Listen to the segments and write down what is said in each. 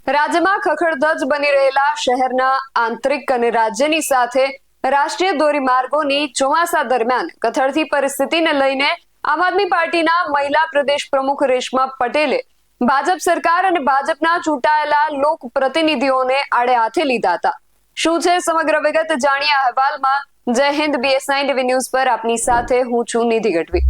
રાજ્યમાં ખખડધજ બની રહેલા શહેરના આંતરિક અને રાજ્યની સાથે રાષ્ટ્રીય ધોરીમાર્ગોની ચોમાસા દરમિયાન કથળતી પરિસ્થિતિને લઈને આમ આદમી પાર્ટીના મહિલા પ્રદેશ પ્રમુખ રેશમા પટેલે ભાજપ સરકાર અને ભાજપના ચૂંટાયેલા લોક પ્રતિનિધિઓને આડે હાથે લીધા હતા। શું છે સમગ્ર વિગત જાણીએ આ અહેવાલમાં। જય હિન્દ, BS9 TV ન્યૂઝ પર આપની સાથે હું છું નિધિ ગઢવી।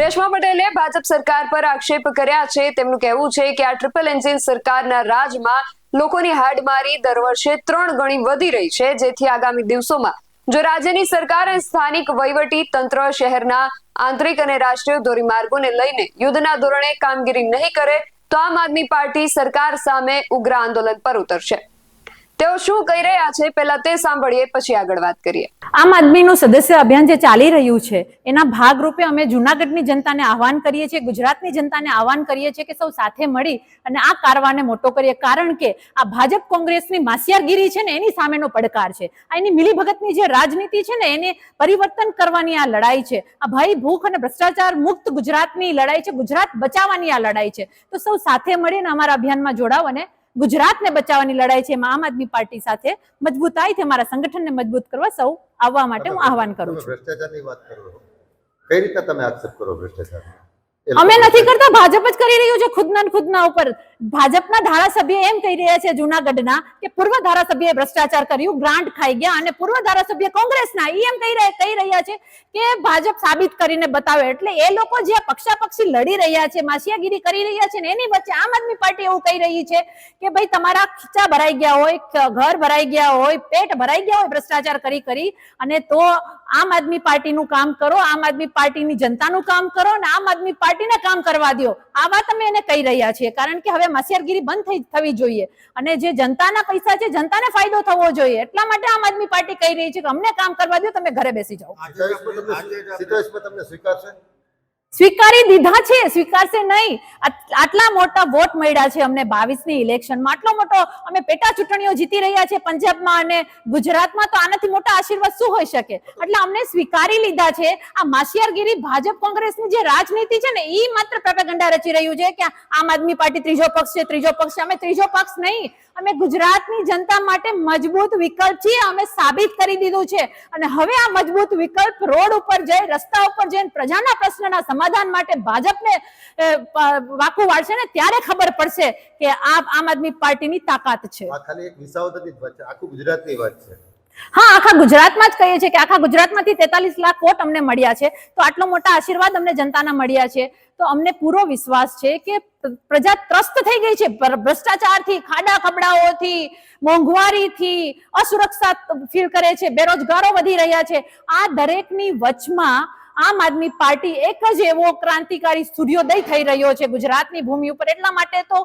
રેશમા પટેલે ભાજપ સરકાર પર આક્ષેપ કર્યા છે। તેમનું કહેવું છે કે આ ટ્રિપલ એન્જિન સરકારના રાજમાં લોકોની હાડમારી દર વર્ષે 3 ગણી વધી રહી છે, જેથી આગામી દિવસોમાં જો રાજ્યની સરકાર અને સ્થાનિક વહીવટી તંત્ર શહેરના આંતરિક અને રાષ્ટ્રીય ધોરીમાર્ગોને લઈને યુદ્ધના ધોરણે કામગીરી નહીં કરે તો આમ આદમી પાર્ટી સરકાર સામે ઉગ્ર આંદોલન પર ઉતરશે। તેઓ શું કહી રહ્યા છે પહેલા તે સાંભળીએ, પછી આગળ વાત કરીએ। આમ આદમીનું સદસ્ય અભિયાન જે ચાલી રહ્યું છે એના ભાગરૂપે અમે જૂનાગઢની જનતાને આહવાન કરીએ છીએ, ગુજરાતની જનતાને આહવાન કરીએ છીએ કે સૌ સાથે મળી અને આ કારવાને મોટો કરીએ, કારણ કે આ ભાજપ કોંગ્રેસની માસિયારગીરી છે ને એની સામેનો પડકાર છે। આ એની મિલીભગતની જે રાજનીતિ છે ને એને પરિવર્તન કરવાની આ લડાઈ છે। આ ભય, ભૂખ અને ભ્રષ્ટાચાર મુક્ત ગુજરાતની લડાઈ છે, ગુજરાત બચાવવાની આ લડાઈ છે। તો સૌ સાથે મળીને અમારા અભિયાનમાં જોડાવ અને ગુજરાતને બચાવવાની લડાઈ છે, એમાં આમ આદમી પાર્ટી સાથે મજબૂતાઈથી અમારા સંગઠનને મજબૂત કરવા સૌ આવવા માટે હું આહવાન કરું છું। ભ્રષ્ટાચારની વાત કરો, કઈ રીતે તમે આક્ષેપ કરો ભ્રષ્ટાચાર? અમે નથી કરતા, ભાજપ જ કરી રહ્યું છે ખુદના ઉપર। ભાજપના ધારાસભ્ય એમ કહી રહ્યા છે જૂનાગઢના કે પૂર્વ ધારાસભ્યએ ભ્રષ્ટાચાર કર્યું, ગ્રાન્ટ ખાઈ ગયા, અને પૂર્વ ધારાસભ્ય કોંગ્રેસના એમ કહી રહ્યા છે કે ભાજપ સાબિત કરીને બતાવે। એટલે એ લોકો જે પક્ષાપક્ષી લડી રહ્યા છે, માસિયાગીરી કરી રહ્યા છે ને એની વચ્ચે આમ આદમી પાર્ટી એવું કહી રહી છે કે ભાઈ તમારા ખીચા ભરાઈ ગયા હોય, ઘર ભરાઈ ગયા હોય, પેટ ભરાઈ ગયા હોય ભ્રષ્ટાચાર કરી અને તો આમ આદમી પાર્ટીનું કામ કરો, આમ આદમી પાર્ટીની જનતાનું કામ કરો અને આમ આદમી પાર્ટીને કામ કરવા દો। આ વાત અમે એને કહી રહ્યા છીએ, કારણ કે હવે માસિયારગીરી બંધ થવી જોઈએ અને જે જનતાના પૈસા છે જનતાને ફાયદો થવો જોઈએ। એટલા માટે આમ આદમી પાર્ટી કહી રહી છે કે અમને કામ કરવા દો, તમે ઘરે બેસી જાઓ। તમને સ્વીકારશે? સ્વીકારી દીધા છે, સ્વીકારશે નહીં। આટલા મોટા વોટ મળ્યા છે અમને 22ની ઇલેક્શનમાં, આટલો મોટો અમે પેટા ચૂંટણીઓ જીતી રહ્યા છે પંજાબમાં અને ગુજરાતમાં, તો આનાથી મોટા આશીર્વાદ શું હોઈ શકે? એટલે અમને સ્વીકારી લીધા છે। આ માસિયારગીરી ભાજપ કોંગ્રેસની જે રાજનીતિ છે ને એ માત્ર પ્રોપેગેન્ડા રચી રહ્યું છે કે આમ આદમી પાર્ટી ત્રીજો પક્ષ છે, ત્રીજો પક્ષ છે। અમે ત્રીજો પક્ષ નહીં, અમે ગુજરાતની જનતા માટે મજબૂત વિકલ્પ છીએ, અમે સાબિત કરી દીધું છે। અને હવે આ મજબૂત વિકલ્પ રોડ ઉપર જઈ, રસ્તા ઉપર જઈને પ્રજાના પ્રશ્નના સમાધાન માટે ભાજપને વાકું વાળશે ને ત્યારે ખબર પડશે કે આમ આદમી પાર્ટીની તાકાત છે। આ ખાલી એક વિસાવદરની વાત છે, આખું ગુજરાતની વાત છે। હા, આખા ગુજરાતમાં જ કહીએ છીએ કે આખા ગુજરાતમાંથી 43 લાખ વોટ અમને મળ્યા છે, તો આટલો મોટા આશીર્વાદ અમને જનતાના મળ્યા છે, તો અમને પૂરો વિશ્વાસ છે કે પ્રજા ત્રસ્ત થઈ ગઈ છે ભ્રષ્ટાચારથી, ખાડા ખબડાઓથી, મોંઘવારીથી, અસુરક્ષા ફીલ કરે છે, બેરોજગારો વધી રહ્યા છે। આ દરેકની વચમાં આમ આદમી પાર્ટી એક જ એવો ક્રાંતિકારી સૂર્યોદય થઈ રહ્યો છે ગુજરાતની ભૂમિ ઉપર। એટલા માટે તો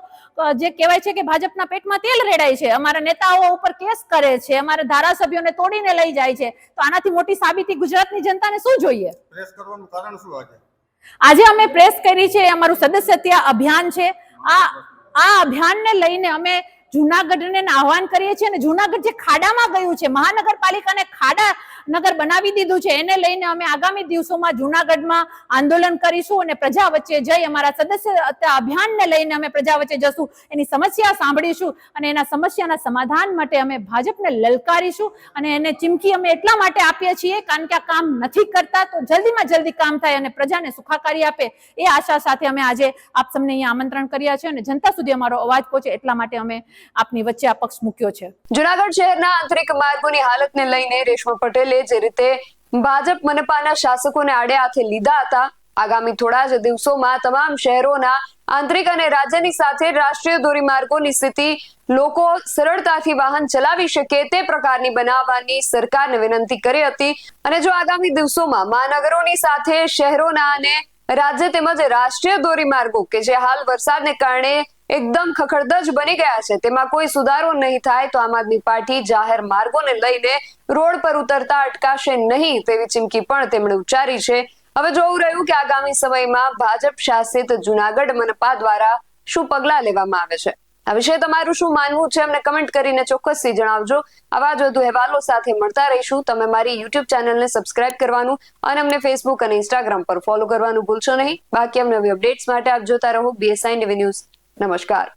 જે કહેવાય છે કે ભાજપના પેટમાં તેલ રેડાય છે, અમારા નેતાઓ ઉપર કેસ કરે છે, અમારા ધારાસભ્યોને તોડીને લઈ જાય છે, તો આનાથી મોટી સાબિતી ગુજરાતની જનતાને શું જોઈએ? પ્રેસ કરવાનું કારણ શું? આજે અમે પ્રેસ કરી છે, અમારું સદસ્યતા અભિયાન છે। આ અભિયાનને લઈને અમે જૂનાગઢને આહવાન કરીએ છીએ અને જૂનાગઢ જે ખાડામાં ગયું છે, મહાનગરપાલિકાને ખાડા નગર બનાવી દીધું છે, એને લઈને અમે આગામી દિવસોમાં જૂનાગઢમાં આંદોલન કરીશું અને પ્રજા વચ્ચે જઈ અમારા સદસ્યતા અભિયાનને લઈને અમે પ્રજા વચ્ચે જશું, એની સમસ્યા સાંભળીશું અને એના સમસ્યાના સમાધાન માટે અમે ભાજપને લલકારીશું। અને એને ચીમકી અમે એટલા માટે આપીએ છીએ કારણ કે આ કામ નથી કરતા, તો જલ્દીમાં જલ્દી કામ થાય અને પ્રજાને સુખાકારી આપે, એ આશા સાથે અમે આજે આપ સૌને અહીંયા આમંત્રણ કર્યા છે અને જનતા સુધી અમારો અવાજ પહોંચે એટલા માટે અમે આપની વચ્ચે આ પક્ષ મૂક્યો છે। જૂનાગઢ શહેરના આંતરિક માર્ગોની હાલતને લઈને રેશમા પટેલે જે રીતે ભાજપ મનપાના શાસકોને આડે હાથે લીધા હતા, આગામી થોડા જ દિવસોમાં તમામ શહેરોના આંતરિક અને રાજ્યની સાથે રાષ્ટ્રીય ધોરીમાર્ગોની સ્થિતિ લોકો સરળતાથી વાહન ચલાવી શકે તે પ્રકારની બનાવવાની સરકારને વિનંતી કરી હતી। અને જો આગામી દિવસોમાં મહાનગરોની સાથે શહેરોના અને રાજ્ય તેમજ રાષ્ટ્રીય ધોરીમાર્ગો કે જે હાલ વરસાદને કારણે એકદમ ખખડધજ બની ગયા છે તેમાં કોઈ સુધારો નહીં થાય તો આમ આદમી પાર્ટી જાહેર માર્ગોને લઈને રોડ પર ઉતરતા અટકાશે નહીં તેવી ચીમકી પણ તેમણે ઉચ્ચારી છે। હવે જોવું રહ્યું કે આગામી સમયમાં ભાજપ શાસિત જૂનાગઢ મનપા દ્વારા શું પગલાં લેવામાં આવે છે। આ વિશે તમારું શું માનવું છે અમને કમેન્ટ કરીને ચોક્કસથી જણાવજો. આવા જ વધુ અહેવાલો સાથે મળતા રહીશું. તમે મારી યુટ્યુબ ચેનલને સબસ્ક્રાઇબ કરવાનું અને અમને ફેસબુક અને ઇન્સ્ટાગ્રામ પર ફોલો કરવાનું ભૂલશો નહીં. બાકી અમને નવી અપડેટ્સ માટે આપ જોતા રહો BSI ટીવી ન્યૂઝ. નમસ્કાર.